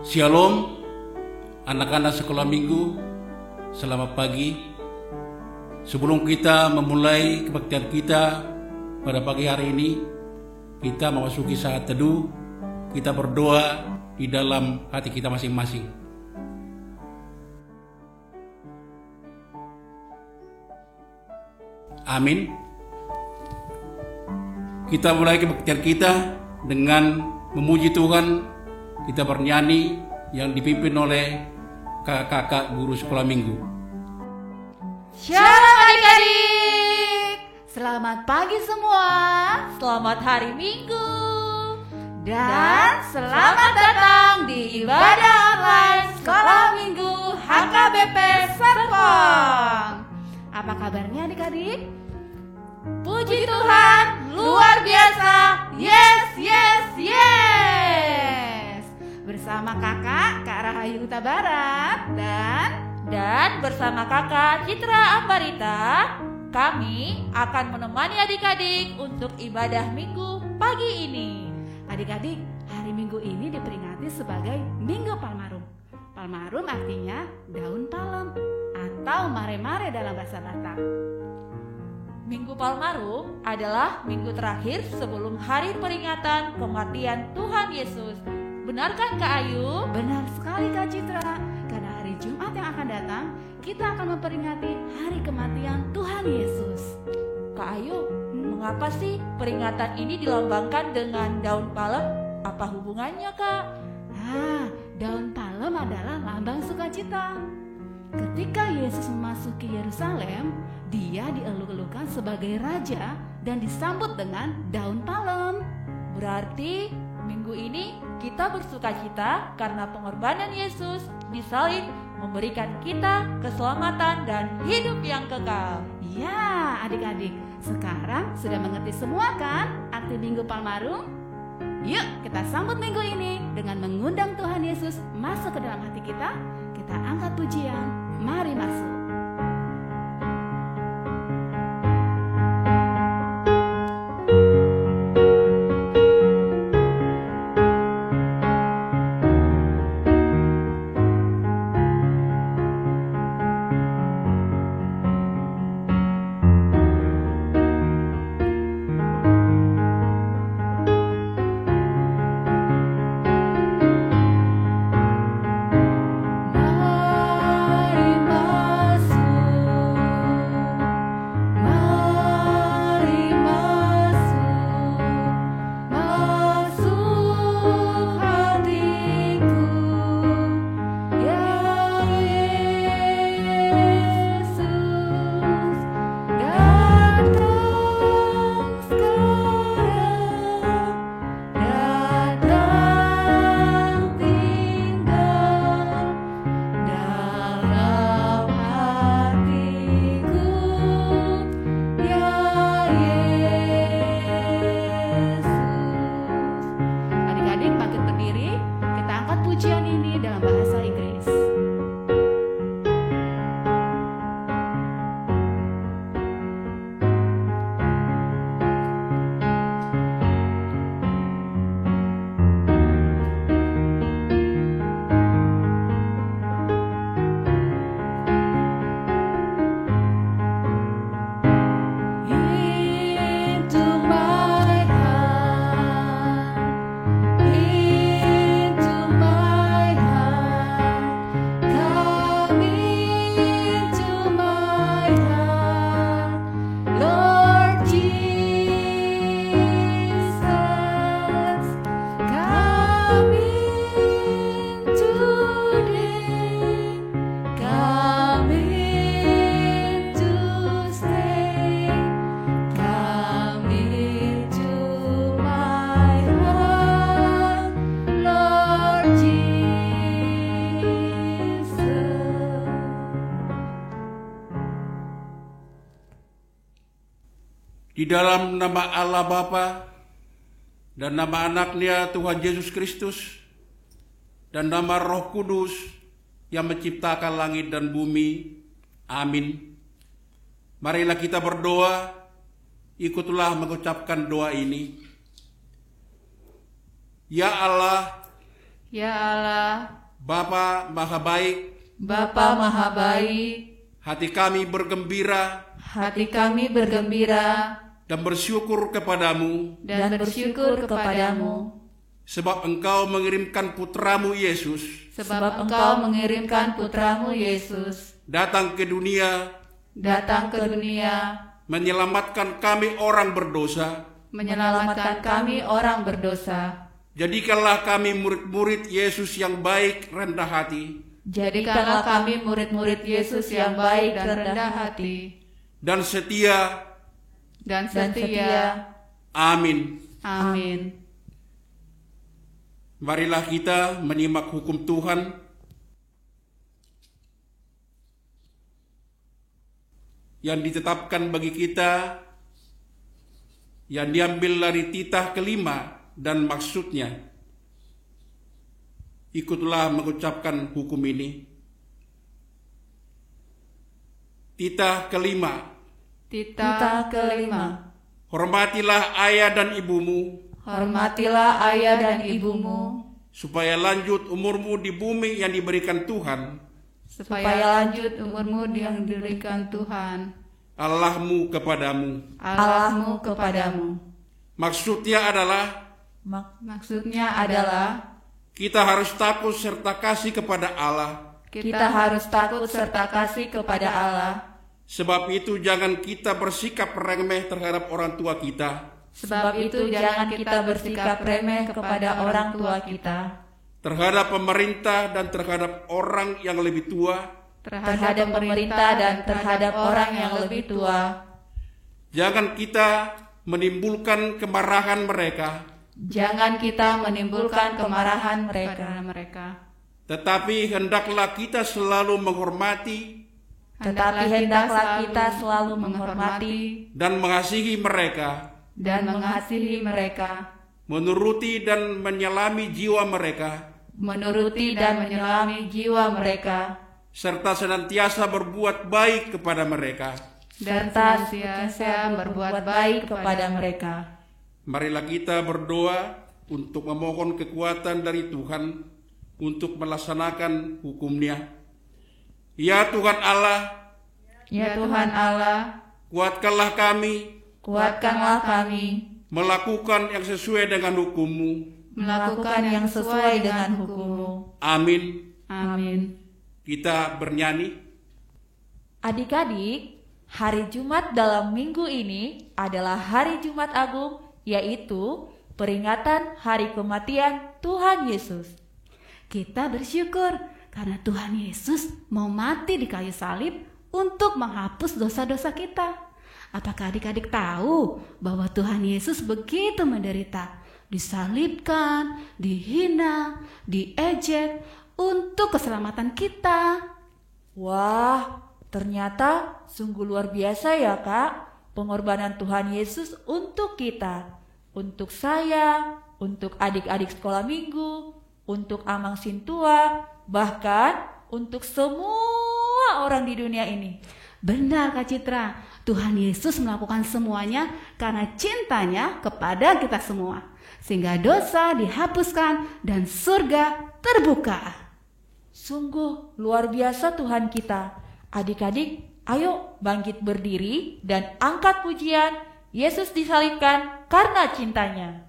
Shalom, anak-anak sekolah minggu, selamat pagi. Sebelum kita memulai kebaktian kita pada pagi hari ini, kita memasuki saat teduh. Kita berdoa di dalam hati kita masing-masing. Amin. Kita mulai kebaktian kita dengan memuji Tuhan. Kita bernyanyi yang dipimpin oleh kakak-kakak guru sekolah minggu. Shalom adik-adik, selamat pagi semua, selamat hari Minggu, dan selamat datang di ibadah online Sekolah Minggu HKBP Serpong. Apa kabarnya adik-adik? Puji Tuhan, luar biasa, yes, yes, yes. Bersama kakak Kak Rahayu Huta Barat dan bersama kakak Citra Ambarita, kami akan menemani adik-adik untuk ibadah minggu pagi ini. Adik-adik, hari Minggu ini diperingati sebagai Minggu Palmarum. Palmarum artinya daun palem atau mare-mare dalam bahasa Batak. Minggu Palmarum adalah minggu terakhir sebelum hari peringatan kematian Tuhan Yesus. Benar kan Kak Ayu? Benar sekali Kak Citra. Karena hari Jumat yang akan datang, kita akan memperingati hari kematian Tuhan Yesus. Kak Ayu, mengapa sih peringatan ini dilambangkan dengan daun palem? Apa hubungannya Kak? Daun palem adalah lambang sukacita. Ketika Yesus memasuki Yerusalem, dia dieluk-elukan sebagai raja dan disambut dengan daun palem. Berarti minggu ini kita bersukacita karena pengorbanan Yesus disalib memberikan kita keselamatan dan hidup yang kekal. Ya, adik-adik, sekarang sudah mengerti semua kan arti Minggu Palmarum? Yuk kita sambut minggu ini dengan mengundang Tuhan Yesus masuk ke dalam hati kita. Kita angkat pujian, mari masuk. Di dalam nama Allah Bapa dan nama anaknya Tuhan Yesus Kristus dan nama Roh Kudus yang menciptakan langit dan bumi. Amin. Marilah kita berdoa, ikutlah mengucapkan doa ini. Ya Allah, Ya Allah, Bapa Maha Baik, Bapa Maha Baik, hati kami bergembira hati kami bergembira dan bersyukur kepadamu, dan bersyukur kepadamu, sebab Engkau mengirimkan putramu Yesus sebab Engkau mengirimkan putramu Yesus datang ke dunia datang ke dunia, menyelamatkan kami orang berdosa. menyelamatkan kami orang berdosa. Jadikanlah kami murid-murid Yesus yang baik rendah hati Jadikanlah kami murid-murid Yesus yang baik dan rendah hati dan setia. dan setia. Amin. Amin. Marilah kita menyimak hukum Tuhan yang ditetapkan bagi kita, yang diambil dari titah kelima dan maksudnya. Ikutlah mengucapkan hukum ini. Titah kelima. Titah kelima. Hormatilah ayah dan ibumu, Hormatilah ayah dan ibumu, supaya lanjut umurmu di bumi yang diberikan Tuhan supaya lanjut umurmu yang diberikan Tuhan Allahmu kepadamu. Allahmu kepadamu. Maksudnya adalah Maksudnya adalah kita harus takut serta kasih kepada Allah. kita harus takut serta kasih kepada Allah. Sebab itu jangan kita bersikap remeh terhadap orang tua kita, Sebab itu jangan kita bersikap remeh kepada orang tua kita, terhadap pemerintah dan terhadap orang yang lebih tua. terhadap pemerintah dan terhadap orang yang lebih tua. Jangan kita menimbulkan kemarahan mereka, Jangan kita menimbulkan kemarahan mereka. tetapi hendaklah kita selalu menghormati Tetapi hendaklah kita selalu menghormati dan mengasihi mereka, dan mengasihi mereka, menuruti dan menyelami jiwa mereka, menuruti dan menyelami jiwa mereka, serta senantiasa berbuat baik kepada mereka. dan senantiasa berbuat baik kepada mereka. Marilah kita berdoa untuk memohon kekuatan dari Tuhan untuk melaksanakan hukum-Nya. Ya Tuhan Allah, Ya Tuhan Allah, kuatkanlah kami kuatkanlah kami melakukan yang sesuai dengan hukum-Mu. melakukan yang sesuai dengan hukum-Mu. Amin. Amin. Kita bernyanyi. Adik-adik, hari Jumat dalam minggu ini adalah hari Jumat Agung, yaitu peringatan hari kematian Tuhan Yesus. Kita bersyukur karena Tuhan Yesus mau mati di kayu salib untuk menghapus dosa-dosa kita. Apakah adik-adik tahu bahwa Tuhan Yesus begitu menderita, disalibkan, dihina, diejek untuk keselamatan kita? Wah, ternyata sungguh luar biasa ya Kak, pengorbanan Tuhan Yesus untuk kita, untuk saya, untuk adik-adik sekolah minggu, untuk Amang Sintua, bahkan untuk semua orang di dunia ini. Benar Kak Citra, Tuhan Yesus melakukan semuanya karena cintanya kepada kita semua, sehingga dosa dihapuskan dan surga terbuka. Sungguh luar biasa Tuhan kita. Adik-adik, ayo bangkit berdiri dan angkat pujian. Yesus disalibkan karena cintanya.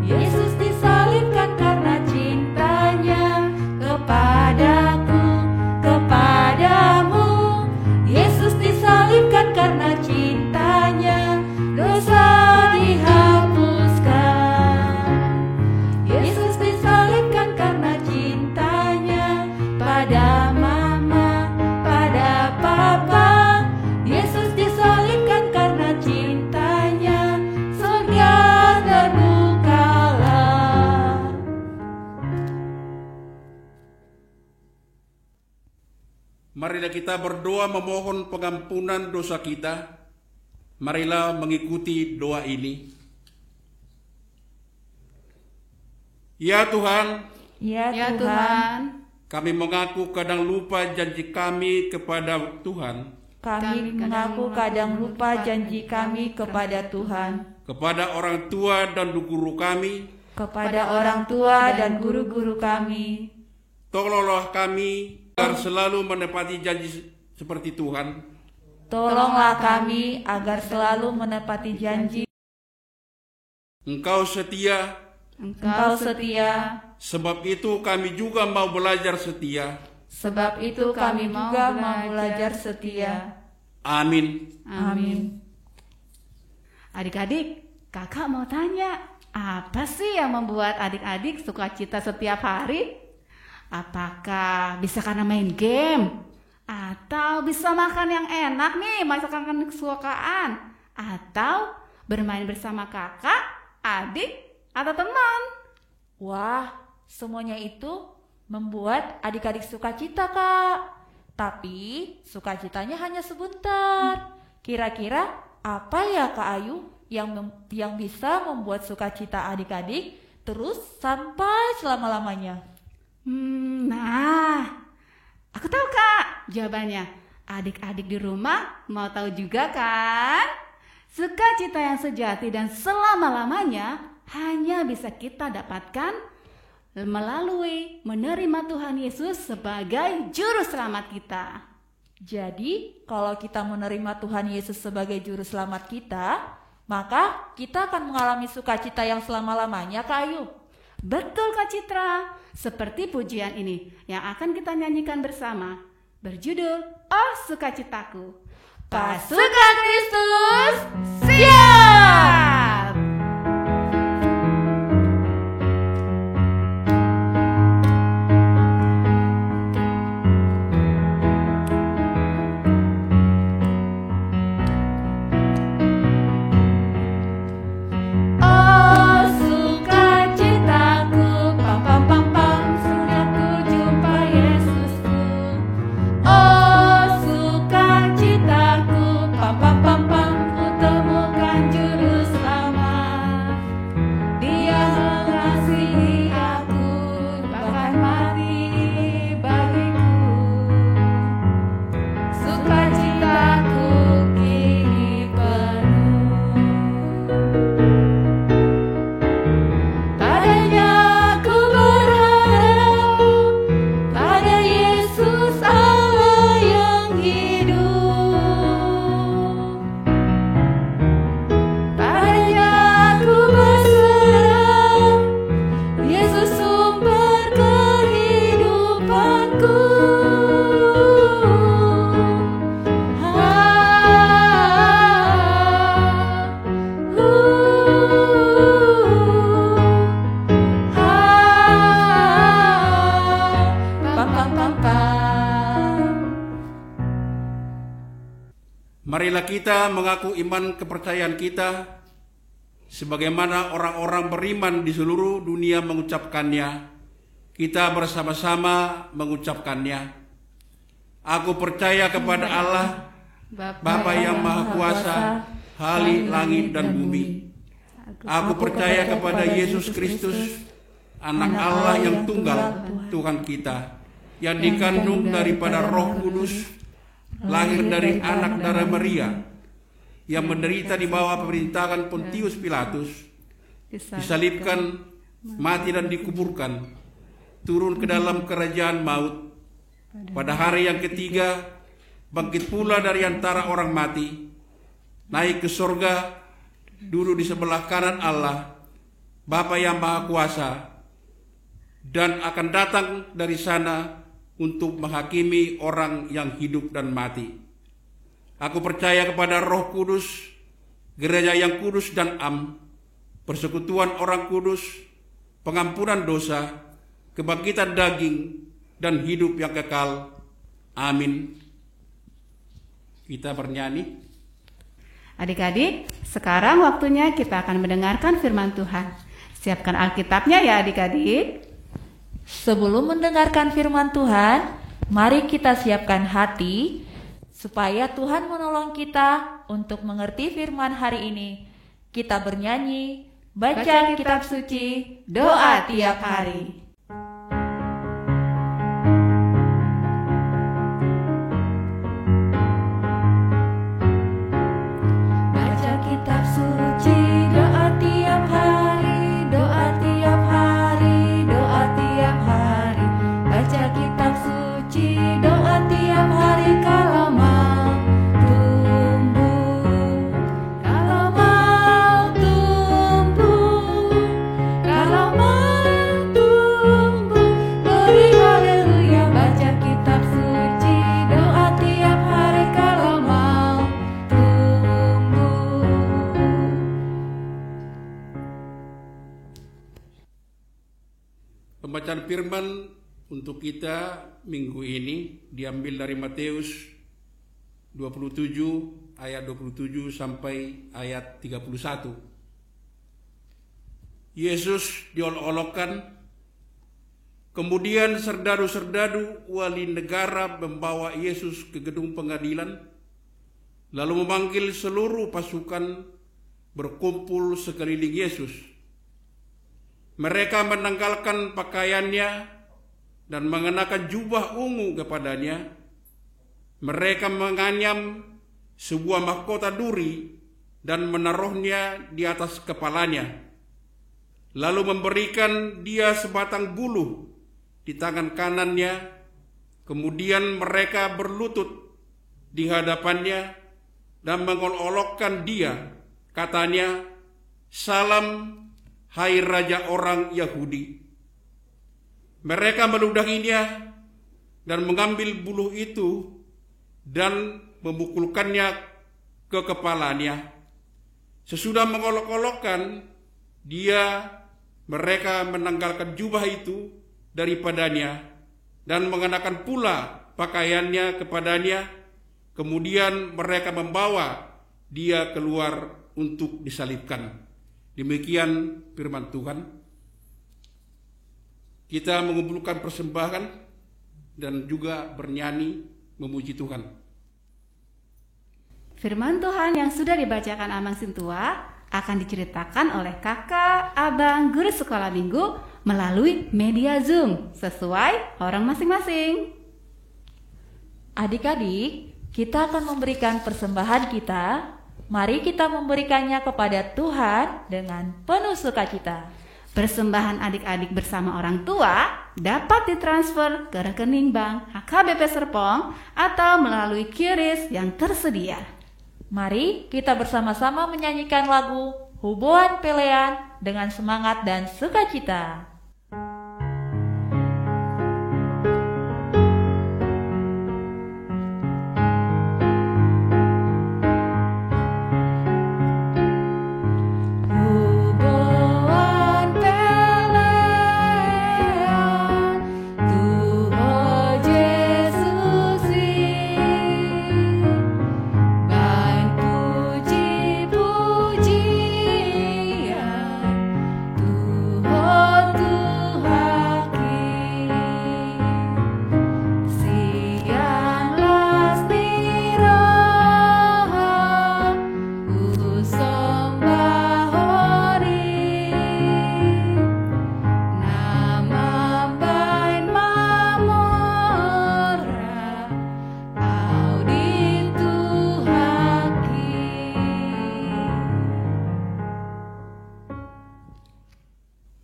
Yesus disalibkan karena cintanya kepadaku, kepadamu. Yesus disalibkan karena cintanya, dosa dihapuskan. Yesus disalibkan karena cintanya pada mama, pada papa. Yesus disalibkan karena cintanya, surga terbukalah. Marilah kita berdoa memohon pengampunan dosa kita. Marilah mengikuti doa ini. Ya Tuhan, Ya Ya Tuhan, Tuhan, kami mengaku kadang lupa janji kami kepada Tuhan. Kami mengaku kadang lupa janji kami kepada Tuhan, kepada orang tua dan guru kami, kepada orang tua dan guru-guru kami. tolonglah kami agar selalu menepati janji seperti Tuhan. Tolonglah kami agar selalu menepati janji. Engkau setia, Engkau setia, sebab itu kami juga mau belajar setia. sebab itu kami juga mau belajar setia. Amin. Amin. Adik-adik, kakak mau tanya, apa sih yang membuat adik-adik sukacita setiap hari? Apakah bisa karena main game? Atau bisa makan yang enak nih, masakan kesukaan? Atau bermain bersama kakak, adik, atau teman? Wah, semuanya itu membuat adik-adik sukacita, Kak. Tapi sukacitanya hanya sebentar. Kira-kira apa ya, Kak Ayu, yang bisa membuat sukacita adik-adik terus sampai selama-lamanya? Nah, aku tahu Kak jawabannya. Adik-adik di rumah mau tahu juga kan? Sukacita yang sejati dan selama-lamanya hanya bisa kita dapatkan melalui menerima Tuhan Yesus sebagai juru selamat kita. Jadi, kalau kita menerima Tuhan Yesus sebagai juru selamat kita, maka kita akan mengalami sukacita yang selama-lamanya, Kak Ayu. Betul Kak Citra, seperti pujian ini yang akan kita nyanyikan bersama, berjudul Oh Sukacitaku. Pasukan Kristus, siap! Marilah kita mengaku iman kepercayaan kita sebagaimana orang-orang beriman di seluruh dunia mengucapkannya. Kita bersama-sama mengucapkannya. Aku percaya kepada Allah, Bapa yang Maha Kuasa, Hali langit dan bumi. Aku percaya kepada Yesus Kristus, Anak Allah yang tunggal, Tuhan kita, yang dikandung daripada Roh Kudus, lahir dari anak darah Maria, yang menderita di bawah pemerintahan Pontius Pilatus, disalibkan, mati dan dikuburkan, turun ke dalam kerajaan maut. Pada hari yang ketiga, bangkit pula dari antara orang mati, naik ke surga, duduk di sebelah kanan Allah, Bapa yang Maha Kuasa, dan akan datang dari sana untuk menghakimi orang yang hidup dan mati. Aku percaya kepada Roh Kudus, gereja yang kudus dan am, persekutuan orang kudus, pengampunan dosa, kebangkitan daging, dan hidup yang kekal. Amin. Kita bernyanyi. Adik-adik, sekarang waktunya kita akan mendengarkan firman Tuhan. Siapkan Alkitabnya ya adik-adik. Sebelum mendengarkan firman Tuhan, mari kita siapkan hati supaya Tuhan menolong kita untuk mengerti firman hari ini. Kita bernyanyi, baca kitab suci, doa tiap hari. doa tiap hari kalau mau tumbuh, kalau mau tumbuh, kalau mau tumbuh. Beri haleluya, baca kitab suci, doa tiap hari kalau mau tumbuh. Pembacaan firman untuk kita minggu ini diambil dari Matius 27 ayat 27 sampai ayat 31. Yesus diolok-olokkan, kemudian serdadu-serdadu wali negara membawa Yesus ke gedung pengadilan, lalu memanggil seluruh pasukan berkumpul sekeliling Yesus. Mereka menanggalkan pakaiannya dan mengenakan jubah ungu kepadanya. Mereka menganyam sebuah mahkota duri dan menaruhnya di atas kepalanya, lalu memberikan dia sebatang buluh di tangan kanannya. Kemudian mereka berlutut di hadapannya dan mengolok-olokkan dia. Katanya, "Salam, hai Raja orang Yahudi." Mereka meludahinya dan mengambil buluh itu dan memukulkannya ke kepalanya. Sesudah mengolok-olokkan dia, mereka menanggalkan jubah itu daripadanya dan mengenakan pula pakaiannya kepadanya. Kemudian mereka membawa dia keluar untuk disalibkan. Demikian firman Tuhan. Kita mengumpulkan persembahan dan juga bernyanyi memuji Tuhan. Firman Tuhan yang sudah dibacakan Amang Sintua akan diceritakan oleh kakak, abang, guru sekolah minggu melalui media Zoom sesuai orang masing-masing. Adik-adik, kita akan memberikan persembahan kita. Mari kita memberikannya kepada Tuhan dengan penuh sukacita. Persembahan adik-adik bersama orang tua dapat ditransfer ke rekening bank HKBP Serpong atau melalui QRIS yang tersedia. Mari kita bersama-sama menyanyikan lagu Huboan Pelean dengan semangat dan sukacita.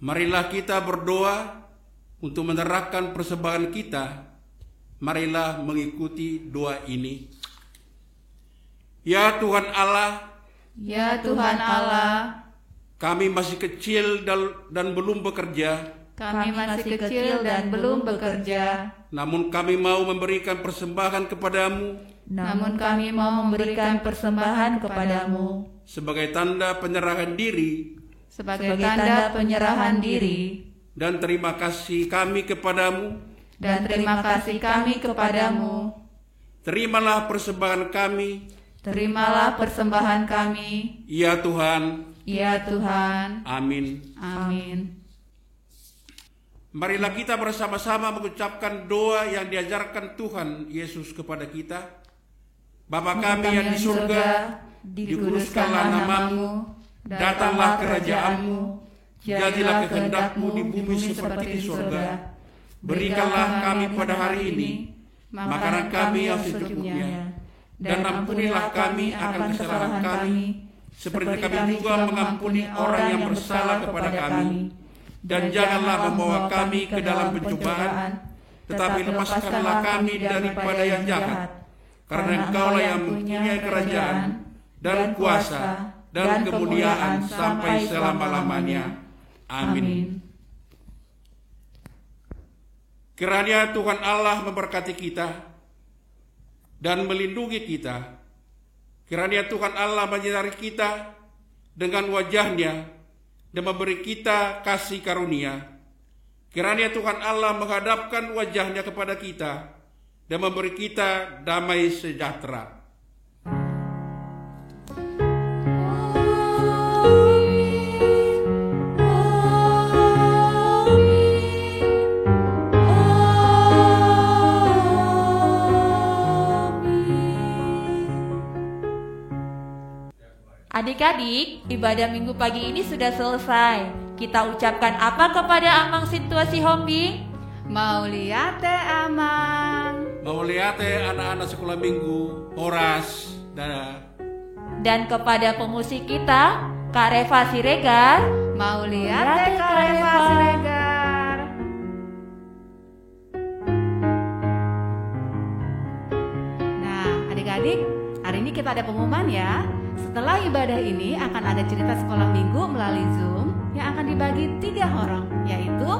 Marilah kita berdoa untuk menyerahkan persembahan kita. Marilah mengikuti doa ini. Ya Tuhan Allah, Ya Tuhan Allah, kami masih kecil dan belum bekerja. kami masih kecil dan belum bekerja. Namun kami mau memberikan persembahan kepadamu Namun kami mau memberikan persembahan kepadamu sebagai tanda penyerahan diri Sebagai tanda penyerahan diri dan terima kasih kami kepadamu. dan terima kasih kami kepadamu. Terimalah persembahan kami, Terimalah persembahan kami, ya Tuhan. ya Tuhan. Amin. Amin. Marilah kita bersama-sama mengucapkan doa yang diajarkan Tuhan Yesus kepada kita. Bapa kami yang di surga, dikuduskanlah namamu, datanglah kerajaanmu, jadilah kehendak-Mu di bumi seperti di surga. Berikanlah kami pada hari ini makanan kami yang secukupnya, dan ampunilah kami akan kesalahan kami, seperti kami juga mengampuni orang yang bersalah kepada kami. Dan janganlah membawa kami ke dalam pencobaan, tetapi lepaskanlah kami daripada yang jahat. Karena Engkaulah yang mempunyai kerajaan dan kuasa dan kemuliaan sampai selama-lamanya. Amin. Kiranya Tuhan Allah memberkati kita dan melindungi kita. Kiranya Tuhan Allah menyinari kita dengan wajah-Nya dan memberi kita kasih karunia. Kiranya Tuhan Allah menghadapkan wajah-Nya kepada kita dan memberi kita damai sejahtera. Adik-adik, ibadah minggu pagi ini sudah selesai. Kita ucapkan apa kepada Amang Situasi Hombing? Mau lihat Amang. Mau lihat anak-anak sekolah minggu, Horas, dan kepada pemusik kita, Kak Reva Siregar. Mau lihat Kak Reva Siregar. Nah, adik-adik, hari ini kita ada pengumuman ya. Setelah ibadah ini akan ada cerita sekolah minggu melalui Zoom yang akan dibagi 3 orang, yaitu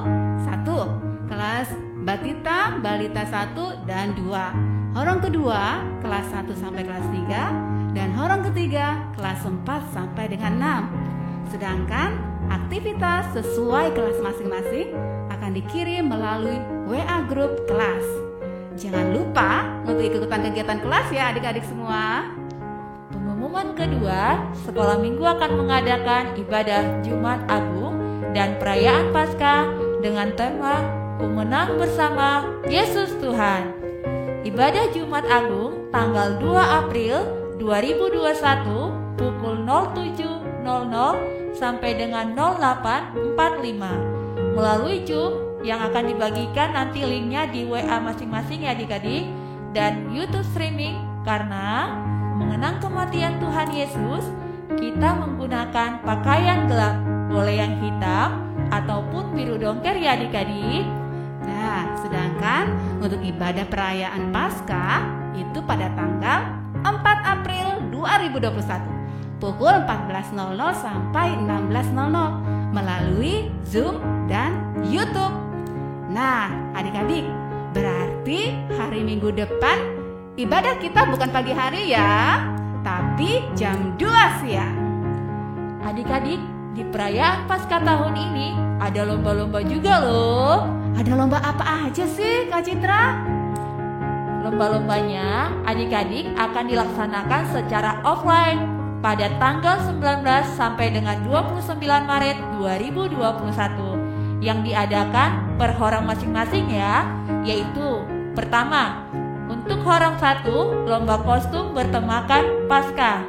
1. Kelas Batita, Balita 1 dan 2. Horong kedua kelas 1 sampai kelas 3 dan horong ketiga kelas 4 sampai dengan 6. Sedangkan aktivitas sesuai kelas masing-masing akan dikirim melalui WA grup kelas. Jangan lupa untuk ikutan kegiatan kelas ya adik-adik semua. Pengumuman kedua, sekolah minggu akan mengadakan ibadah Jumat Agung dan perayaan Paskah dengan tema Pemenang Bersama Yesus Tuhan. Ibadah Jumat Agung tanggal 2 April 2021 pukul 07.00 sampai dengan 08.45 melalui Zoom yang akan dibagikan nanti linknya di WA masing-masing ya adik-adik, dan YouTube streaming. Karena mengenang kematian Tuhan Yesus, kita menggunakan pakaian gelap, boleh yang hitam ataupun biru dongker ya adik-adik. Nah, sedangkan untuk ibadah perayaan Paskah itu pada tanggal 4 April 2021 pukul 14.00 sampai 16.00 melalui Zoom dan YouTube. Nah, adik-adik, berarti hari Minggu depan ibadah kita bukan pagi hari ya, tapi jam 2 siang. Adik-adik, di perayaan Paskah tahun ini ada lomba-lomba juga loh. Ada lomba apa aja sih Kak Citra? Lomba-lombanya adik-adik akan dilaksanakan secara offline pada tanggal 19 sampai dengan 29 Maret 2021 yang diadakan per horong masing-masing ya, yaitu pertama, untuk horong 1 lomba kostum bertemakan Paskah.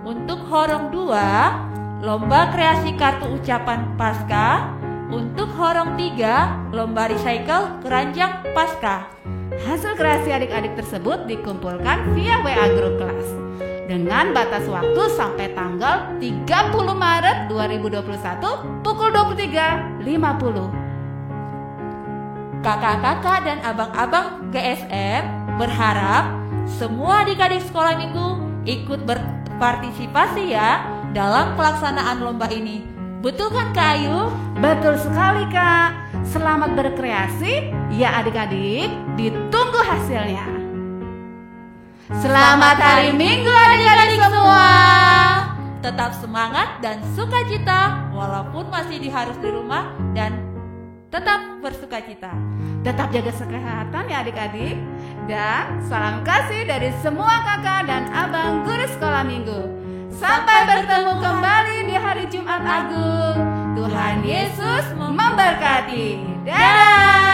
Untuk horong 2 lomba kreasi kartu ucapan Paskah. Untuk horong 3 lomba recycle keranjang Paskah. Hasil kreasi adik-adik tersebut dikumpulkan via WA grup kelas dengan batas waktu sampai tanggal 30 Maret 2021 pukul 23.50. Kakak-kakak dan abang-abang GSM berharap semua adik-adik sekolah minggu ikut berpartisipasi ya dalam pelaksanaan lomba ini. Betul kan Kak Ayu? Betul sekali Kak. Selamat berkreasi ya adik-adik, ditunggu hasilnya. Selamat hari Minggu adik-adik semua. Tetap semangat dan sukacita walaupun masih harus di rumah, dan tetap bersukacita. Tetap jaga kesehatan ya adik-adik. Dan salam kasih dari semua kakak dan abang guru sekolah minggu. Sampai bertemu kembali di hari Jumat Agung. Tuhan Yesus memberkati. Dadah.